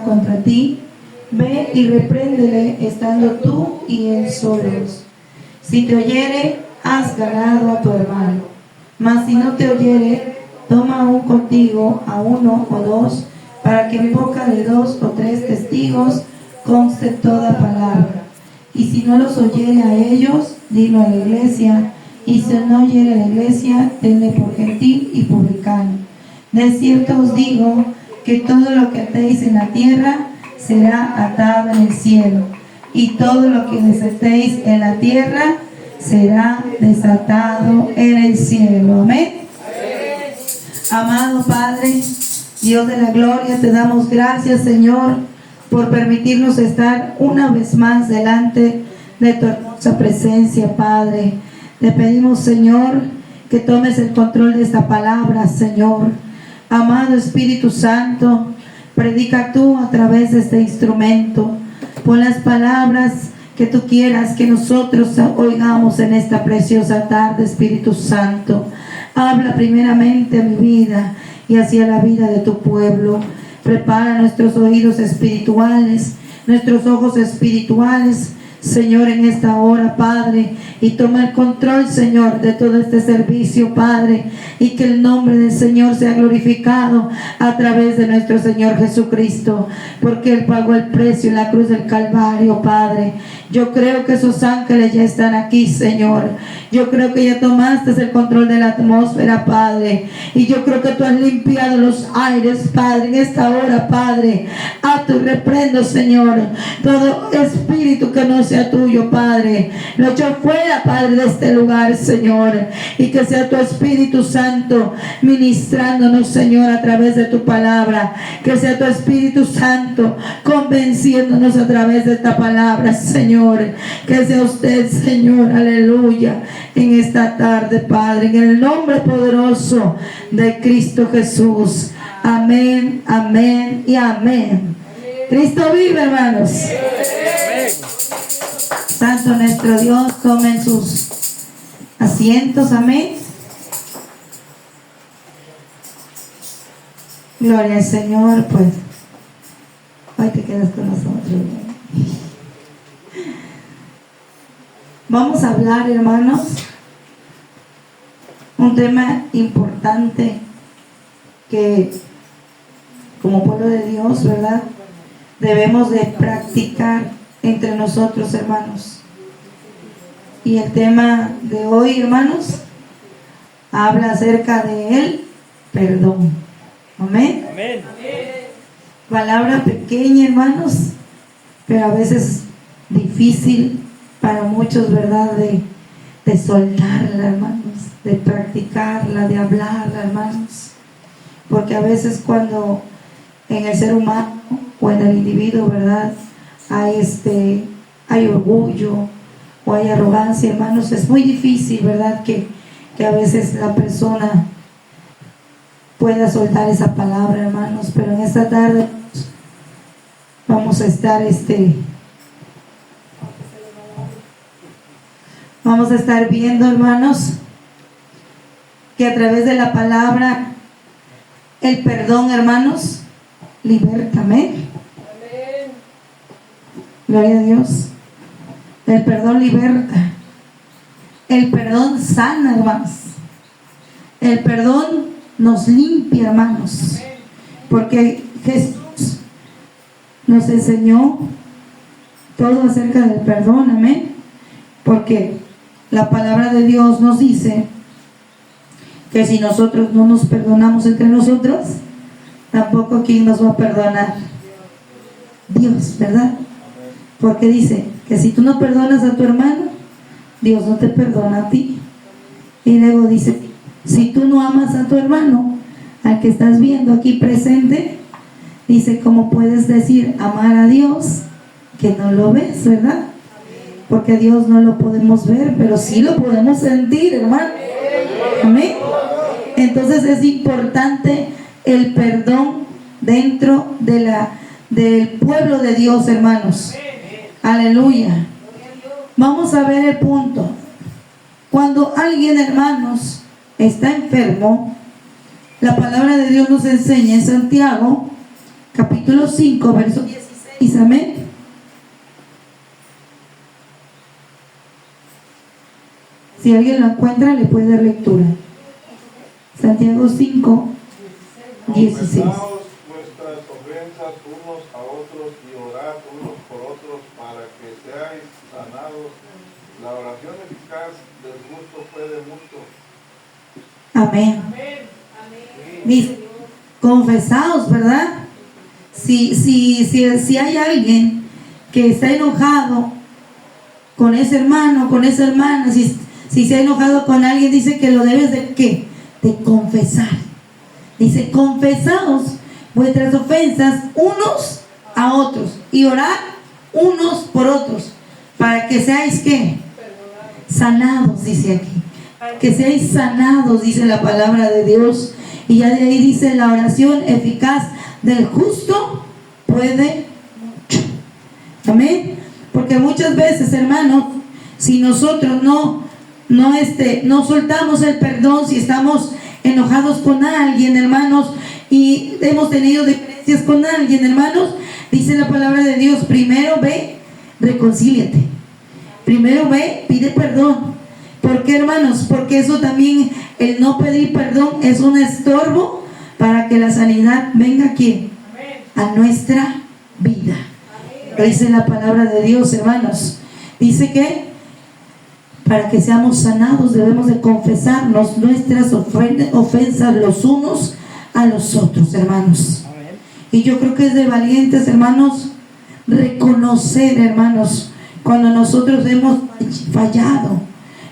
contra ti, ve y repréndele estando tú y él solos. Si te oyere, has ganado a tu hermano. Mas si no te oyere, toma aún contigo a uno o dos, para que en boca de 2 o 3 testigos conste toda palabra. Y si no los oyere a ellos, dilo a la iglesia. Y si no oyere a la iglesia, tenle por gentil y publicano. De cierto os digo que todo lo que atéis en la tierra será atado en el cielo, y todo lo que desatéis en la tierra será desatado en el cielo. Amén. Amado Padre, Dios de la gloria, te damos gracias, Señor, por permitirnos estar una vez más delante de tu hermosa presencia, Padre. Te pedimos, Señor, que tomes el control de esta palabra, Señor. Amado Espíritu Santo, predica tú a través de este instrumento. Pon las palabras que tú quieras que nosotros oigamos en esta preciosa tarde, Espíritu Santo. Habla primeramente a mi vida y hacia la vida de tu pueblo. Prepara nuestros oídos espirituales, nuestros ojos espirituales, Señor, en esta hora, Padre, y toma el control, Señor, de todo este servicio, Padre, y que el nombre del Señor sea glorificado a través de nuestro Señor Jesucristo, porque Él pagó el precio en la cruz del Calvario, Padre. Yo creo que esos ángeles ya están aquí, Señor. Yo creo que ya tomaste el control de la atmósfera, Padre, y yo creo que tú has limpiado los aires, Padre, en esta hora, Padre. Ato y reprendo, Señor, todo espíritu que no sea tuyo, Padre, lo echo fuera, Padre, de este lugar, Señor, y que sea tu Espíritu Santo ministrándonos, Señor, a través de tu palabra, que sea tu Espíritu Santo convenciéndonos a través de esta palabra, Señor, que sea usted, Señor, aleluya, en esta tarde, Padre, en el nombre poderoso de Cristo Jesús. Amén, amén y amén. Cristo vive, hermanos. Santo nuestro Dios, tomen sus asientos, amén. Gloria al Señor, pues hoy te quedas con nosotros. Vamos a hablar, hermanos, un tema importante que como pueblo de Dios, ¿verdad?, debemos de practicar entre nosotros, hermanos. Y el tema de hoy, hermanos, habla acerca de el perdón. Amén. Amén. Palabra pequeña, hermanos, pero a veces difícil para muchos, ¿verdad?, de soltarla, hermanos, de practicarla, de hablarla, hermanos, porque a veces cuando en el ser humano o en el individuo, ¿verdad?, hay orgullo o hay arrogancia, hermanos, es muy difícil, ¿verdad?, que a veces la persona pueda soltar esa palabra, hermanos. Pero en esta tarde vamos a estar viendo, hermanos, que a través de la palabra el perdón, hermanos, liberta. Amén. Gloria a Dios. El perdón liberta. El perdón sana, hermanos. El perdón nos limpia, hermanos. Porque Jesús nos enseñó todo acerca del perdón. Amén. Porque la palabra de Dios nos dice que si nosotros no nos perdonamos entre nosotros, tampoco ¿quién nos va a perdonar? Dios, ¿verdad? Porque dice que si tú no perdonas a tu hermano, Dios no te perdona a ti. Y luego dice, si tú no amas a tu hermano, al que estás viendo aquí presente, dice, ¿cómo puedes decir amar a Dios que no lo ves, verdad? Porque a Dios no lo podemos ver, pero sí lo podemos sentir, hermano. Amén. Entonces es importante el perdón dentro del pueblo de Dios, hermanos. Aleluya. Vamos a ver el punto. Cuando alguien, hermanos, está enfermo, la palabra de Dios nos enseña en Santiago capítulo 5, verso 16, amén. Si alguien lo encuentra, le puede dar lectura. Santiago 5, 16. Confesaos vuestras ofensas unos a otros y orad unos por otros para que seáis sanados. La oración eficaz del justo puede mucho. Amén. Dice, confesaos, ¿verdad? Si hay alguien que está enojado con ese hermano, con esa hermana, si se ha enojado con alguien, dice que lo debes de ¿qué? De confesar. Dice, confesaos vuestras ofensas unos a otros y orad unos por otros para que seáis ¿qué? Sanados, dice aquí. Para que seáis sanados, dice la palabra de Dios. Y ya de ahí dice, la oración eficaz del justo puede mucho. Amén. Porque muchas veces, hermanos, si nosotros no soltamos el perdón, si estamos enojados con alguien, hermanos, y hemos tenido diferencias con alguien, hermanos, dice la palabra de Dios, primero ve, reconcíliate. Primero ve, pide perdón. ¿Por qué, hermanos? Porque eso también, el no pedir perdón es un estorbo para que la sanidad venga aquí, a nuestra vida. Dice la palabra de Dios, hermanos. Dice que para que seamos sanados debemos de confesarnos nuestras ofensas los unos a los otros, hermanos. Y yo creo que es de valientes, hermanos, reconocer, hermanos, cuando nosotros hemos fallado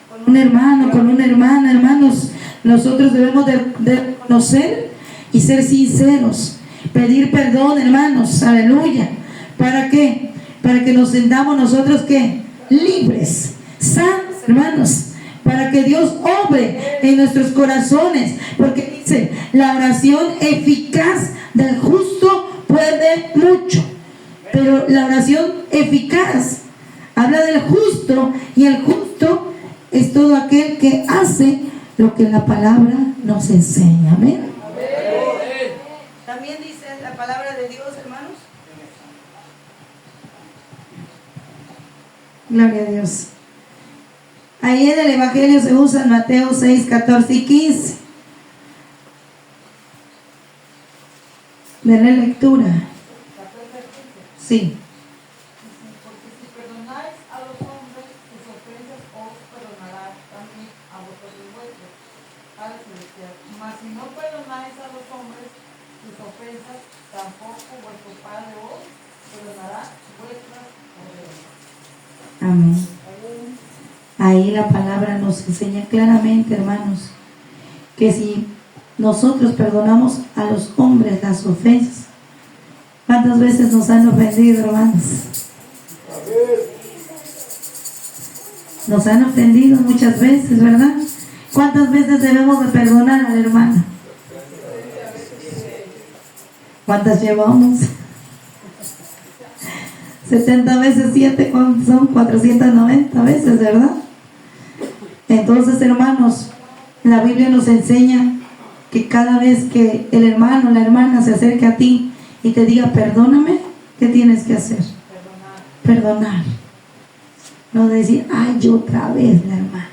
con un hermano, con una hermana, hermanos, nosotros debemos de reconocer y ser sinceros, pedir perdón, hermanos, aleluya. ¿Para qué? Para que nos sintamos nosotros ¿qué? Libres, sanos, hermanos, para que Dios obre en nuestros corazones, porque dice, la oración eficaz del justo puede mucho. Pero la oración eficaz habla del justo, y el justo es todo aquel que hace lo que la palabra nos enseña. Amén. También dice la palabra de Dios, hermanos. Gloria a Dios. Ahí en el Evangelio se usa Mateo 6, 14 y 15. Denle lectura. Sí. Porque si perdonáis a los hombres sus ofensas, os perdonará también a vosotros vuestros, Padre celestial. Mas si no perdonáis a los hombres sus ofensas, tampoco vuestro Padre os perdonará vuestras ofensas. Amén. Ahí la palabra nos enseña claramente, hermanos, que si nosotros perdonamos a los hombres las ofensas, ¿cuántas veces nos han ofendido, hermanos? Nos han ofendido muchas veces, ¿verdad? ¿Cuántas veces debemos de perdonar al hermano? ¿Cuántas llevamos? 70 veces 7 son 490 veces, ¿verdad? Entonces, hermanos, la Biblia nos enseña que cada vez que el hermano o la hermana se acerque a ti y te diga perdóname, ¿qué tienes que hacer? Perdonar. No decir, ay, otra vez la hermana,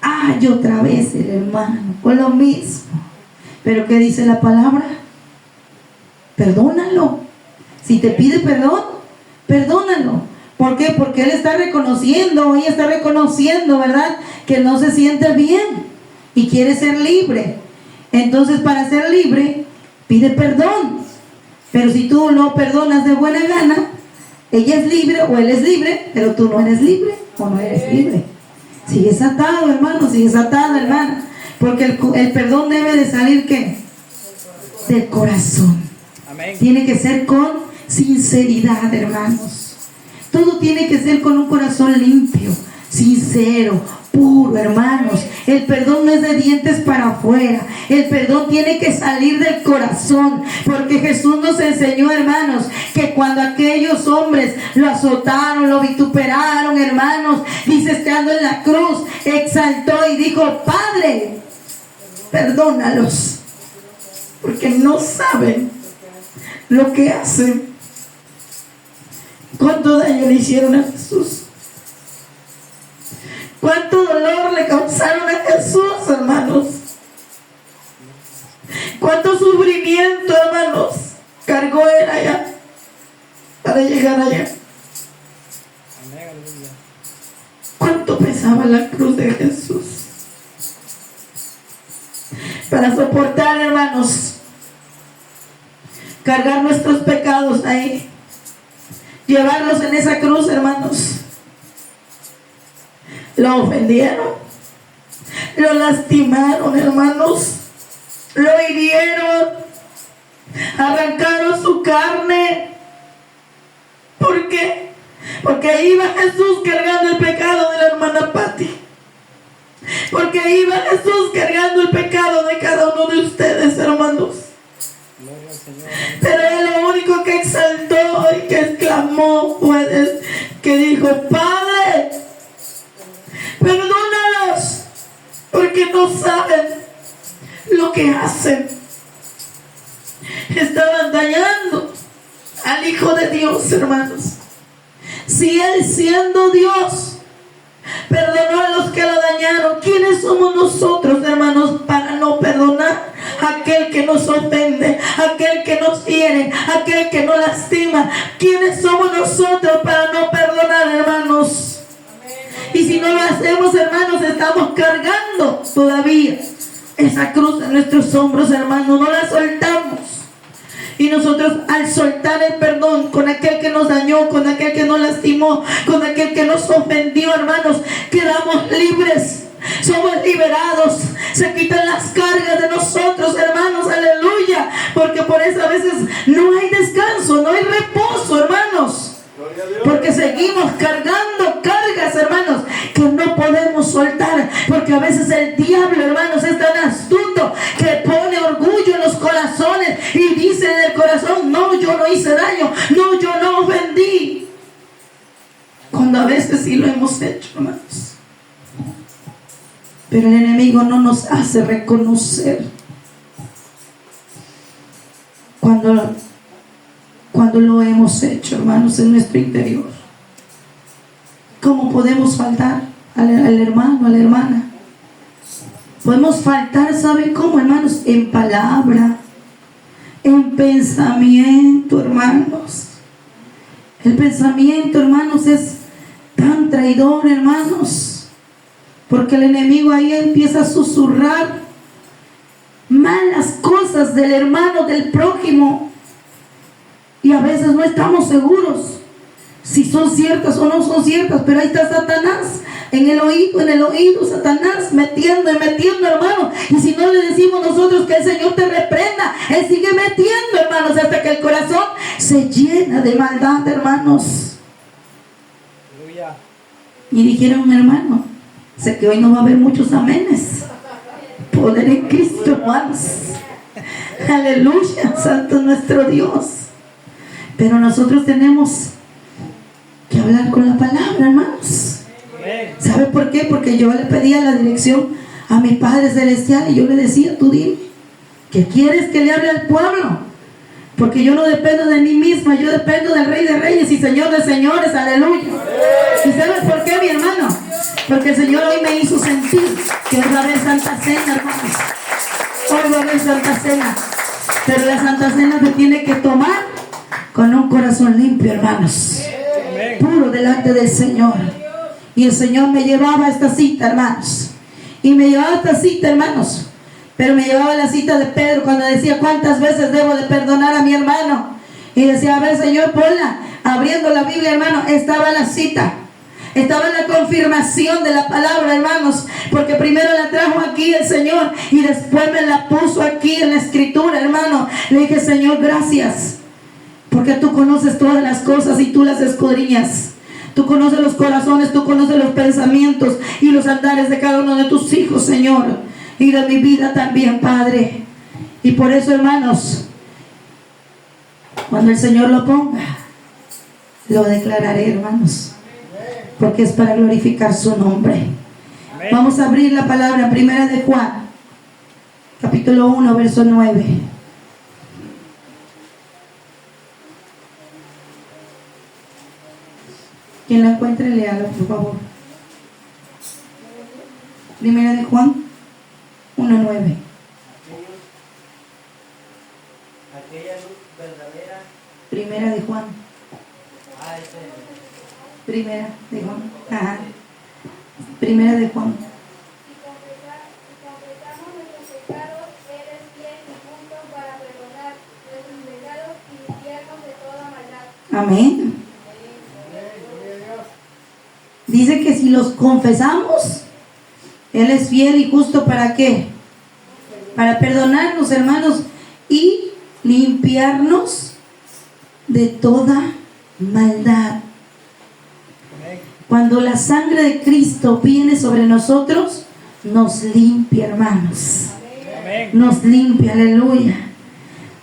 ay, otra vez el hermano, con lo mismo. Pero ¿qué dice la palabra? Perdónalo. Si te pide perdón, perdónalo. ¿Por qué? Porque él está reconociendo, ella está reconociendo, ¿verdad?, que no se siente bien y quiere ser libre. Entonces, para ser libre, pide perdón. Pero si tú no perdonas de buena gana, ella es libre o él es libre, pero tú no eres libre o no eres libre. Sigues atado, hermano, sigues atada, hermana. Porque el perdón debe de salir, ¿qué? Del corazón. Amén. Tiene que ser con sinceridad, hermanos. Todo tiene que ser con un corazón limpio, sincero, puro, hermanos. El perdón no es de dientes para afuera. El perdón tiene que salir del corazón, porque Jesús nos enseñó, hermanos, que cuando aquellos hombres lo azotaron, lo vituperaron, hermanos, dice, estando en la cruz, exaltó y dijo, Padre, perdónalos, porque no saben lo que hacen. ¿Cuánto daño le hicieron a Jesús? ¿Cuánto dolor le causaron a Jesús, hermanos? ¿Cuánto sufrimiento, hermanos, cargó él allá para llegar allá? ¿Cuánto pesaba la cruz de Jesús? Para soportar, hermanos, cargar nuestros pecados ahí, llevarlos en esa cruz, hermanos. Lo ofendieron, lo lastimaron, hermanos, lo hirieron, arrancaron su carne. ¿Por qué? Porque ahí iba Jesús cargando el pecado de la hermana Patti. Porque ahí iba Jesús cargando el pecado de cada uno de ustedes, hermanos. Pero él lo único que exaltó y que exclamó fue que dijo: Padre, perdónalos, porque no saben lo que hacen. Estaban dañando al Hijo de Dios, hermanos. Si Él, siendo Dios, perdonó a los que lo dañaron, ¿quiénes somos nosotros, hermanos, para no perdonar a aquel que nos ofende, aquel que nos hiere, aquel que nos lastima? ¿Quiénes somos nosotros para no perdonar, hermanos? Y si no lo hacemos, hermanos, estamos cargando todavía esa cruz en nuestros hombros, hermanos. No la soltamos. Y nosotros, al soltar el perdón con aquel que nos dañó, con aquel que nos lastimó, con aquel que nos ofendió, hermanos, quedamos libres. Somos liberados. Se quitan las cargas de nosotros, hermanos. Aleluya. Porque por eso a veces no hay descanso, no hay reposo, hermanos. Porque seguimos cargando cargas, hermanos, que no podemos soltar. Porque a veces el diablo, hermanos, es tan astuto que pone orgullo en los corazones y dice en el corazón: no, yo no hice daño, no, yo no ofendí. Cuando a veces sí lo hemos hecho, hermanos. Pero el enemigo no nos hace reconocer cuando lo hemos hecho, hermanos, en nuestro interior. ¿Cómo podemos faltar al hermano, a la hermana? Podemos faltar, ¿saben cómo, hermanos? En palabra, en pensamiento, hermanos. El pensamiento, hermanos, es tan traidor, hermanos, porque el enemigo ahí empieza a susurrar malas cosas del hermano, del prójimo. Y a veces no estamos seguros si son ciertas o no son ciertas, pero ahí está Satanás en el oído, Satanás metiendo, hermano. Y si no le decimos nosotros que el Señor te reprenda, Él sigue metiendo, hermanos, hasta que el corazón se llena de maldad, hermanos. Y dijeron: hermano, sé que hoy no va a haber muchos amenes. Poder en Cristo, hermanos. Aleluya, santo nuestro Dios. Pero nosotros tenemos que hablar con la palabra, hermanos. ¿Sabe por qué? Porque yo le pedía la dirección a mi Padre Celestial y yo le decía: tú dime, ¿qué quieres que le hable al pueblo? Porque yo no dependo de mí misma, yo dependo del Rey de Reyes y Señor de Señores. Aleluya. ¿Y sabes por qué, mi hermano? Porque el Señor hoy me hizo sentir que va a haber Santa Cena, hermanos. Hoy va a haber Santa Cena. Pero la Santa Cena se tiene que tomar con un corazón limpio, hermanos, puro delante del Señor. Y el Señor me llevaba a esta cita, hermanos, y me llevaba a esta cita, hermanos, pero me llevaba a la cita de Pedro, cuando decía: ¿cuántas veces debo de perdonar a mi hermano? Y decía: a ver, Señor, ponla. Abriendo la Biblia, hermano, estaba la cita, estaba la confirmación de la palabra, hermanos, porque primero la trajo aquí el Señor y después me la puso aquí en la escritura, hermano. Le dije: Señor, gracias, porque tú conoces todas las cosas y tú las escudriñas. Tú conoces los corazones, tú conoces los pensamientos y los andares de cada uno de tus hijos, Señor, y de mi vida también, Padre. Y por eso, hermanos, cuando el Señor lo ponga, lo declararé, hermanos, porque es para glorificar su nombre. Vamos a abrir la palabra primera de Juan, capítulo 1, verso 9. Quien la encuentre, léala, por favor. Primera de Juan 1:9. Aquella luz verdadera. Primera de Juan. Primera de Juan. Ajá. Primera de Juan. Si confesamos nuestros pecados, Él es fiel y justo para perdonar nuestros pecados y limpiarnos de toda maldad. Amén. Dice que si los confesamos, Él es fiel y justo para qué? Para perdonarnos, hermanos, y limpiarnos de toda maldad. Cuando la sangre de Cristo viene sobre nosotros, nos limpia, hermanos. Nos limpia, aleluya.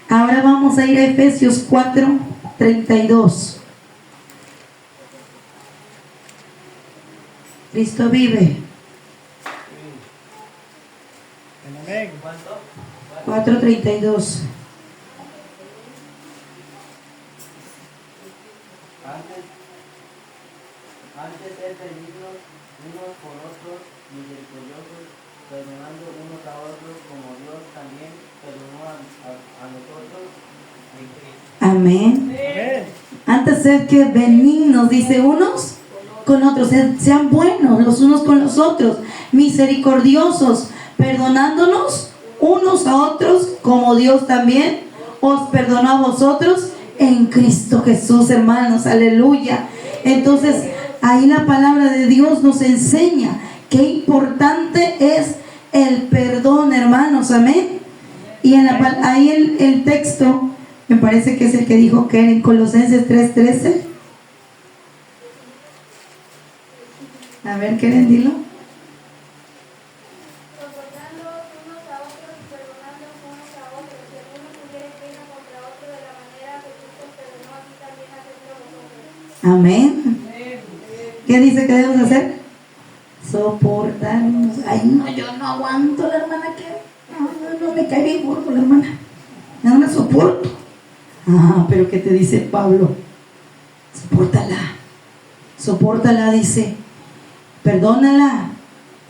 Ahora vamos a ir a Efesios 4:32. Cristo vive. 4:32. Antes ser benignos unos con otros, misericordiosos, perdonando unos a otros, como Dios también perdonó a nosotros en Cristo. Amén. Antes ser que benignos, dice, unos con otros, sean buenos los unos con los otros, misericordiosos, perdonándonos unos a otros, como Dios también os perdonó a vosotros en Cristo Jesús, hermanos, aleluya. Entonces, ahí la palabra de Dios nos enseña qué importante es el perdón, hermanos, amén. Y ahí el texto, me parece que es el que dijo que era en Colosenses 3:13. A ver, ¿quieren decirlo? Soportando unos a otros y perdonando unos a otros. Si alguno tuviera queja contra otro, de la manera que Cristo perdonó, así también hacedlo vosotros. Amén. ¿Qué dice que debemos hacer? Soportarnos. Ay, no, yo no aguanto la hermana que no me cae bien gordo la hermana. No la soporto. Ah, pero ¿qué te dice Pablo? Sopórtala, dice. Perdónala.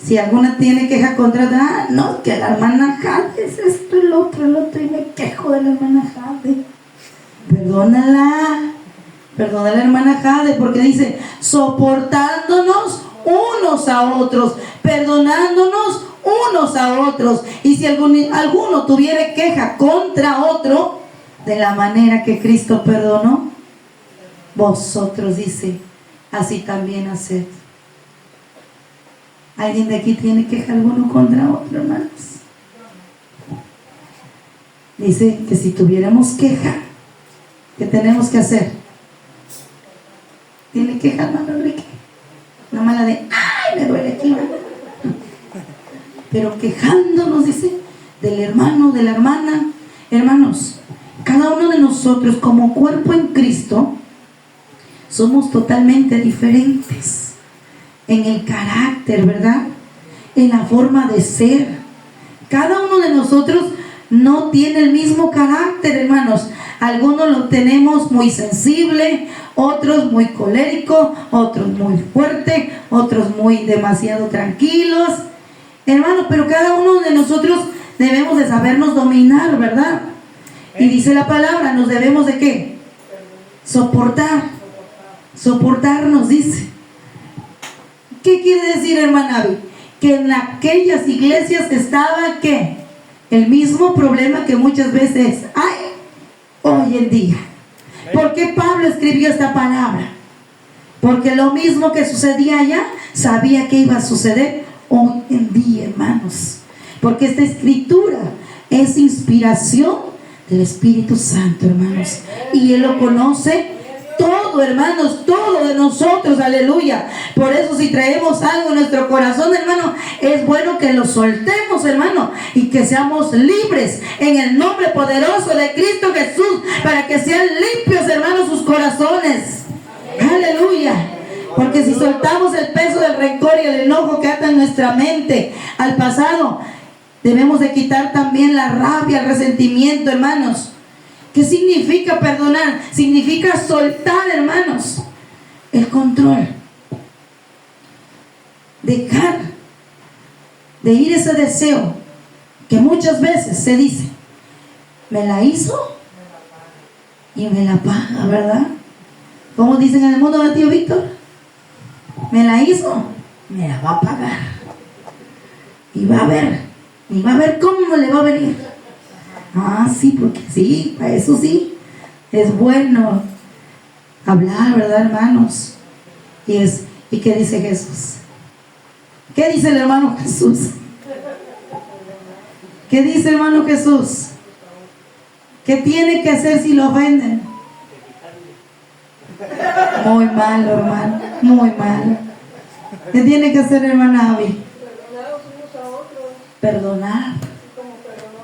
Si alguna tiene queja contra otra, no, que la hermana Jade es esto, el otro, y me quejo de la hermana Jade. Perdónala, hermana Jade, porque dice, soportándonos unos a otros, perdonándonos unos a otros. Y si alguno tuviera queja contra otro, de la manera que Cristo perdonó, vosotros, dice, así también haced. ¿Alguien de aquí tiene queja alguno contra otro, hermanos? Dice que si tuviéramos queja, ¿qué tenemos que hacer? ¿Tiene queja, hermano Enrique? Una mala de, ¡ay, me duele aquí! Pero quejándonos, dice, del hermano, de la hermana. Hermanos, cada uno de nosotros como cuerpo en Cristo somos totalmente diferentes en el carácter, ¿verdad? En la forma de ser. Cada uno de nosotros no tiene el mismo carácter, hermanos. Algunos lo tenemos muy sensible, otros muy colérico, otros muy fuerte, otros muy demasiado tranquilos, hermanos. Pero cada uno de nosotros debemos de sabernos dominar, ¿verdad? Y dice la palabra, nos debemos de ¿qué? Soportarnos, dice. ¿Qué quiere decir, hermana Abby? Que en aquellas iglesias estaba ¿qué? El mismo problema que muchas veces hay hoy en día. ¿Por qué Pablo escribió esta palabra? Porque lo mismo que sucedía allá, sabía que iba a suceder hoy en día, hermanos. Porque esta escritura es inspiración del Espíritu Santo, hermanos. Y Él lo conoce todo, hermanos, todo de nosotros, aleluya. Por eso si traemos algo en nuestro corazón, hermano, es bueno que lo soltemos, hermano, y que seamos libres en el nombre poderoso de Cristo Jesús, para que sean limpios, hermanos, sus corazones. Aleluya. Porque si soltamos el peso del rencor y el enojo que ata en nuestra mente al pasado, debemos de quitar también la rabia, el resentimiento, hermanos. ¿Qué significa perdonar? Significa soltar, hermanos. el control. Dejar de ir ese deseo que muchas veces se dice, me la hizo y me la paga, ¿verdad? Como dicen en el mundo, ¿verdad, tío Víctor? Me la hizo, me la va a pagar. Y va a ver cómo le va a venir. Ah, sí, porque sí, para eso sí, es bueno hablar, ¿verdad, hermanos? ¿Y qué dice Jesús? ¿Qué dice el hermano Jesús? ¿Qué dice el hermano Jesús? ¿Qué tiene que hacer si lo ofenden? Muy malo, hermano, muy malo. ¿Qué tiene que hacer, hermana Abby? Perdonar.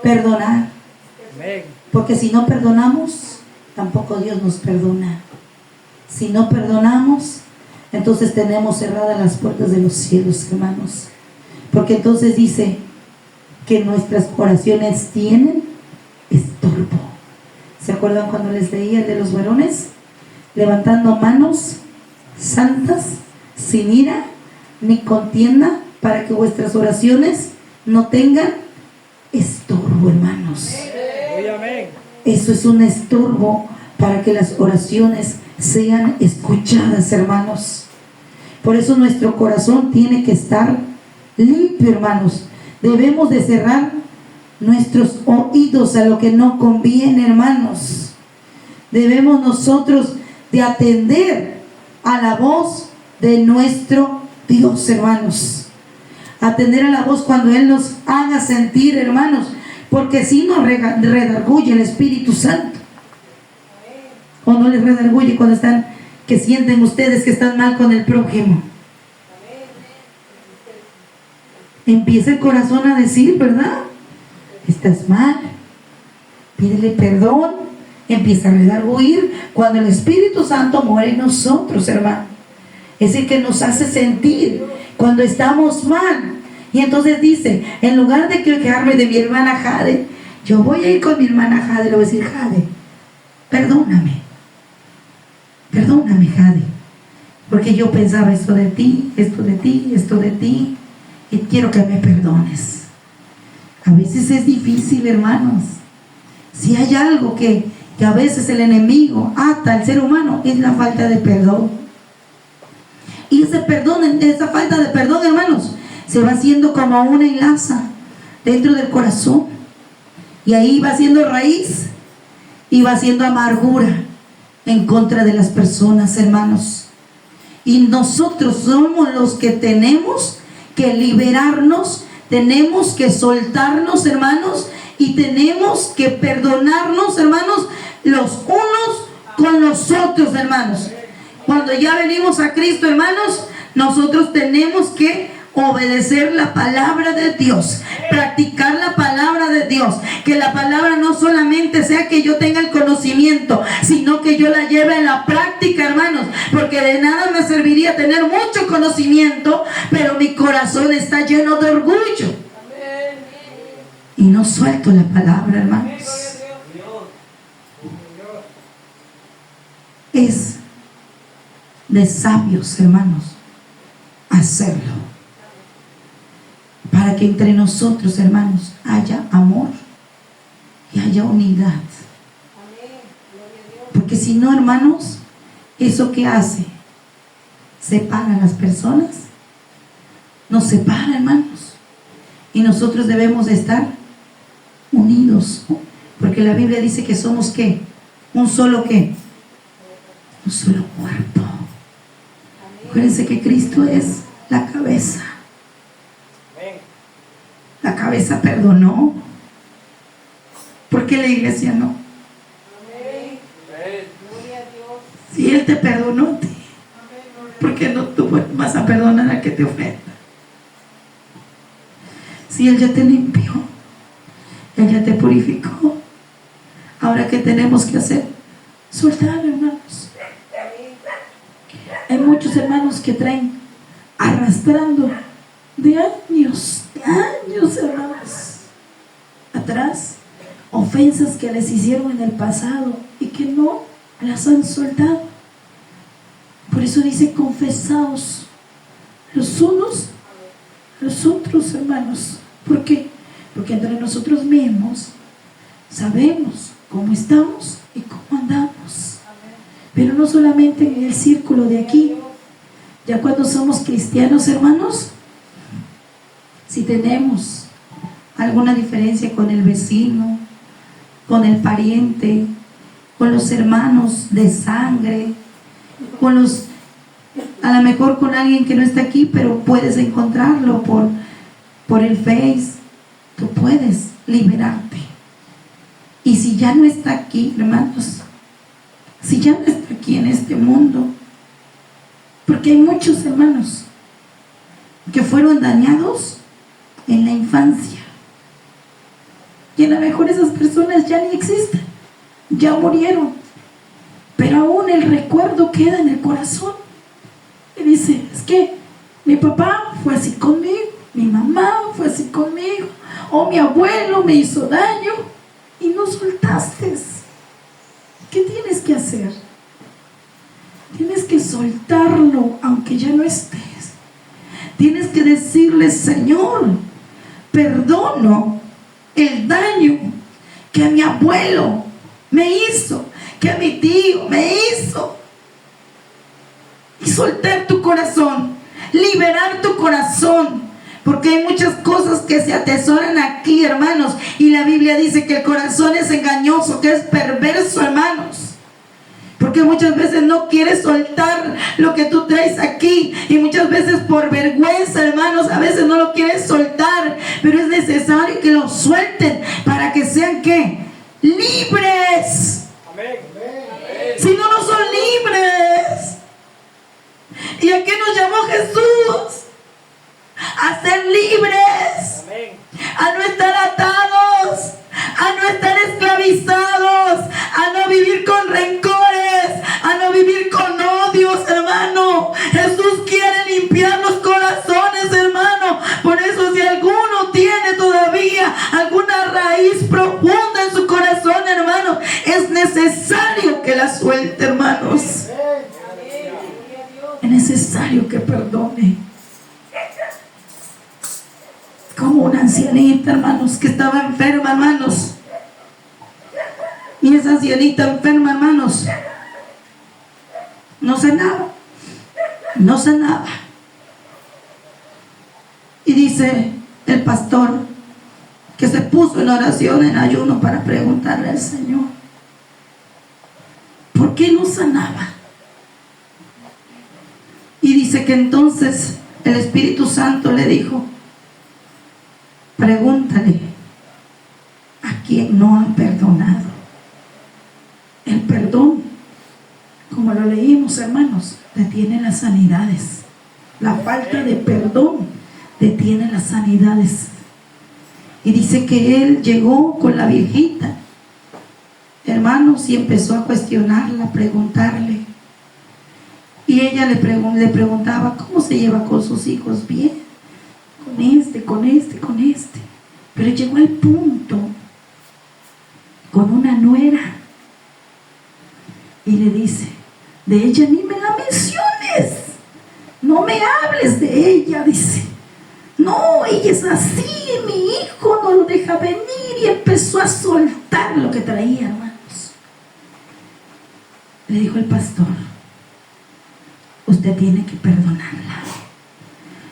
Perdonar. Porque si no perdonamos, tampoco Dios nos perdona. Si no perdonamos, entonces tenemos cerradas las puertas de los cielos, hermanos. Porque entonces dice que nuestras oraciones tienen estorbo. ¿Se acuerdan cuando les leía el de los varones? Levantando manos santas, sin ira ni contienda, para que vuestras oraciones no tengan estorbo, hermanos. Eso es un estorbo para que las oraciones sean escuchadas, hermanos. Por eso nuestro corazón tiene que estar limpio, hermanos. Debemos de cerrar nuestros oídos a lo que no conviene, hermanos. Debemos nosotros de atender a la voz de nuestro Dios, hermanos. Atender a la voz cuando Él nos haga sentir, hermanos, porque si nos redarguye el Espíritu Santo. O no les redarguye cuando están, que sienten ustedes que están mal con el prójimo. Empieza el corazón a decir, ¿verdad? Estás mal, pídele perdón. Empieza a redarguir cuando el Espíritu Santo mora en nosotros, hermano. Es el que nos hace sentir cuando estamos mal. Y entonces dice, en lugar de quejarme de mi hermana Jade, yo voy a ir con mi hermana Jade y le voy a decir, Jade, perdóname, Jade, porque yo pensaba esto de ti, y quiero que me perdones. A veces es difícil, hermanos. Si hay algo que a veces el enemigo ata al ser humano, es la falta de perdón. Y esa falta de perdón, hermanos, se va haciendo como una hilaza dentro del corazón. Y ahí va siendo raíz y va siendo amargura en contra de las personas, hermanos. Y nosotros somos los que tenemos que liberarnos, tenemos que soltarnos, hermanos, y tenemos que perdonarnos, hermanos, los unos con los otros, hermanos. Cuando ya venimos a Cristo, hermanos, nosotros tenemos que obedecer la palabra de Dios, practicar la palabra de Dios, que la palabra no solamente sea que yo tenga el conocimiento, sino que yo la lleve a la práctica, hermanos, porque de nada me serviría tener mucho conocimiento, pero mi corazón está lleno de orgullo y no suelto la palabra, hermanos. Es de sabios, hermanos, hacerlo, para que entre nosotros, hermanos, haya amor y haya unidad. Porque si no, hermanos, ¿eso qué hace? ¿Separa a las personas? Nos separa, hermanos. Y nosotros debemos de estar unidos, porque la Biblia dice que somos ¿qué? Un solo ¿qué? Un solo cuerpo. Acuérdense que Cristo es la cabeza. La cabeza perdonó. ¿Por qué la iglesia no? Si Él te perdonó a ti, ¿por qué no tú vas a perdonar a que te ofenda? Si Él ya te limpió, Él ya te purificó, ¿ahora qué tenemos que hacer? Soltar, hermanos. Hay muchos hermanos que traen arrastrando de años, hermanos, atrás, ofensas que les hicieron en el pasado y que no las han soltado. Por eso dice: confesaos los unos a los otros, hermanos. ¿Por qué? Porque entre nosotros mismos sabemos cómo estamos y cómo andamos. Pero no solamente en el círculo de aquí. Ya cuando somos cristianos, hermanos, si tenemos alguna diferencia con el vecino, con el pariente, con los hermanos de sangre, a lo mejor con alguien que no está aquí, pero puedes encontrarlo por el Face, tú puedes liberarte. Y si ya no está aquí, hermanos, si ya no está aquí en este mundo, porque hay muchos hermanos que fueron dañados en la infancia, y a lo mejor esas personas ya ni existen, ya murieron, pero aún el recuerdo queda en el corazón. Y dice: es que mi papá fue así conmigo, mi mamá fue así conmigo, o mi abuelo me hizo daño, y no soltaste. ¿Qué tienes que hacer? Tienes que soltarlo, aunque ya no estés. Tienes que decirle: Señor, perdono el daño que mi abuelo me hizo, que mi tío me hizo. Y soltar tu corazón, liberar tu corazón, porque hay muchas cosas que se atesoran aquí, hermanos, y la Biblia dice que el corazón es engañoso, que es perverso, hermanos, porque muchas veces no quieres soltar lo que tú traes aquí, y muchas veces por vergüenza, hermanos, a veces no lo quieres soltar, pero es necesario que lo suelten para que sean, ¿qué? Libres. Amén. Si no, no son libres. ¿Y a qué nos llamó Jesús? A ser libres. Amén. A no estar atados, a no estar esclavizados, a no vivir con rencores, a no vivir con odios, hermano. Jesús quiere limpiar los corazones, hermano. Por eso, si alguno tiene todavía alguna raíz profunda en su corazón, hermano, es necesario que la suelte, hermanos. Es necesario que perdone. Como una ancianita, hermanos, que estaba enferma, hermanos. Y esa ancianita enferma, hermanos, no sanaba. No sanaba. Y dice el pastor que se puso en oración, en ayuno, para preguntarle al Señor: ¿por qué no sanaba? Y dice que entonces el Espíritu Santo le dijo: pregúntale a quien no ha perdonado. El perdón, como lo leímos, hermanos, detiene las sanidades. La falta de perdón detiene las sanidades. Y dice que él llegó con la viejita, hermanos, y empezó a cuestionarla, a preguntarle. Y ella le preguntaba cómo se lleva con sus hijos. Bien, con este. Pero llegó al punto con una nuera y le dice: de ella ni me la menciones, no me hables de ella. Dice: no, ella es así, mi hijo no lo deja venir. Y empezó a soltar lo que traía, hermanos. Le dijo el pastor: usted tiene que perdonarla.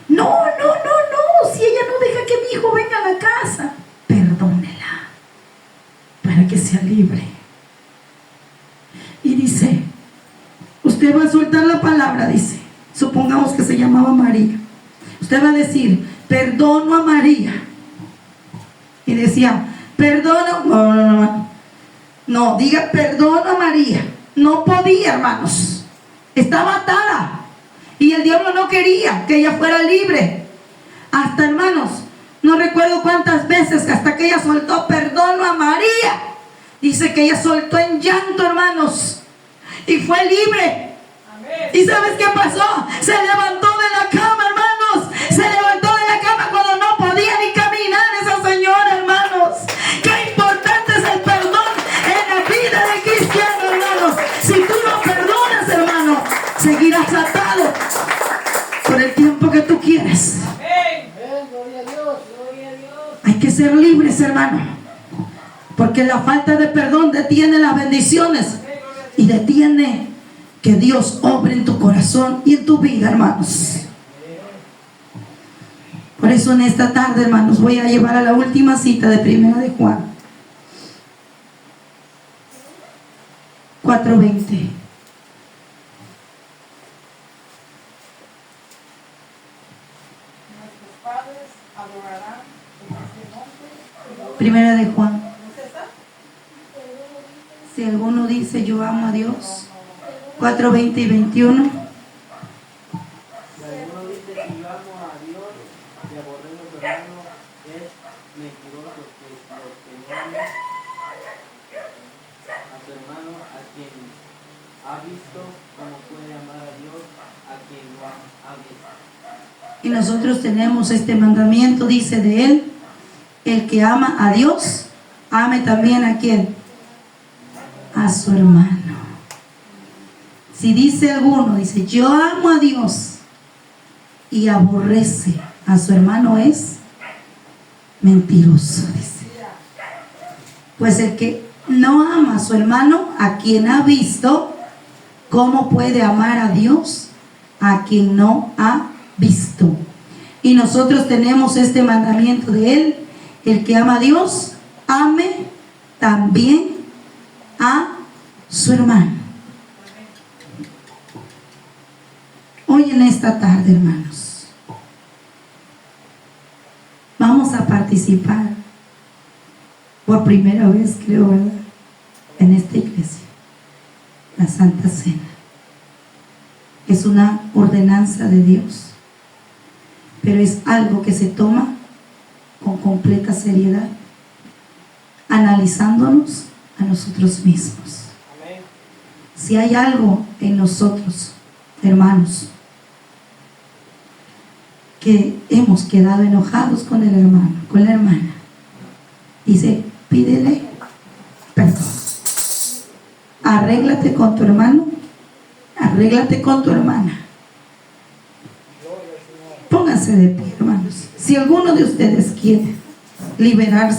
No, si ella no deja que mi hijo venga a la casa, perdónela para que sea libre. Y dice: usted va a soltar la palabra, dice, supongamos que se llamaba María. Usted va a decir: perdono a María. Y decía: perdono, no, diga perdono a María. No podía, hermanos, estaba atada. Y el diablo no quería que ella fuera libre. Hasta, hermanos, no recuerdo cuántas veces, hasta que ella soltó perdono a María. Dice que ella soltó en llanto, hermanos, y fue libre. Amén. ¿Y sabes qué pasó? Se levantó de la cama, hermanos. Se levantó de la cama cuando no podía ni caminar esa señora, hermanos. Qué importante es el perdón en la vida de cristiano, hermanos. Si tú no perdonas, hermano, Seguirás atado por el tiempo que tú quieras. Gloria a Dios, gloria a Dios. Hay que ser libres, hermano, porque la falta de perdón detiene las bendiciones y detiene que Dios obre en tu corazón y en tu vida, hermanos. Por eso en esta tarde, hermanos, voy a llevar a la última cita de Primera de Juan 4:20. Nuestros padres adorarán en este monte. Primera de Juan. ¿No es esa? Si alguno dice yo amo a Dios, 4:20 y 21. Si alguno dice que yo amo a Dios y aborrezco a su hermano, es mentiroso, pues lo que no ama a su hermano, a quien ha visto, como puede amar a Dios, a quien lo ha visto. Y nosotros tenemos este mandamiento, dice de él, el que ama a Dios, ame también a quién, a su hermano. Si dice alguno, dice yo amo a Dios y aborrece a su hermano, es mentiroso, dice. Pues el que no ama a su hermano, a quien ha visto, ¿cómo puede amar a Dios a quien no ha visto? Y nosotros tenemos este mandamiento de él, el que ama a Dios, ame también a su hermano. Hoy en esta tarde, hermanos, vamos a participar por primera vez, creo, ¿verdad?, en esta iglesia, la Santa Cena. Es una ordenanza de Dios, pero es algo que se toma con completa seriedad, analizándonos a nosotros mismos. Si hay algo en nosotros, hermanos, que hemos quedado enojados con el hermano, con la hermana, dice, pídele perdón. Arréglate con tu hermano, arréglate con tu hermana. Pónganse de pie, hermanos. Si alguno de ustedes quiere liberarse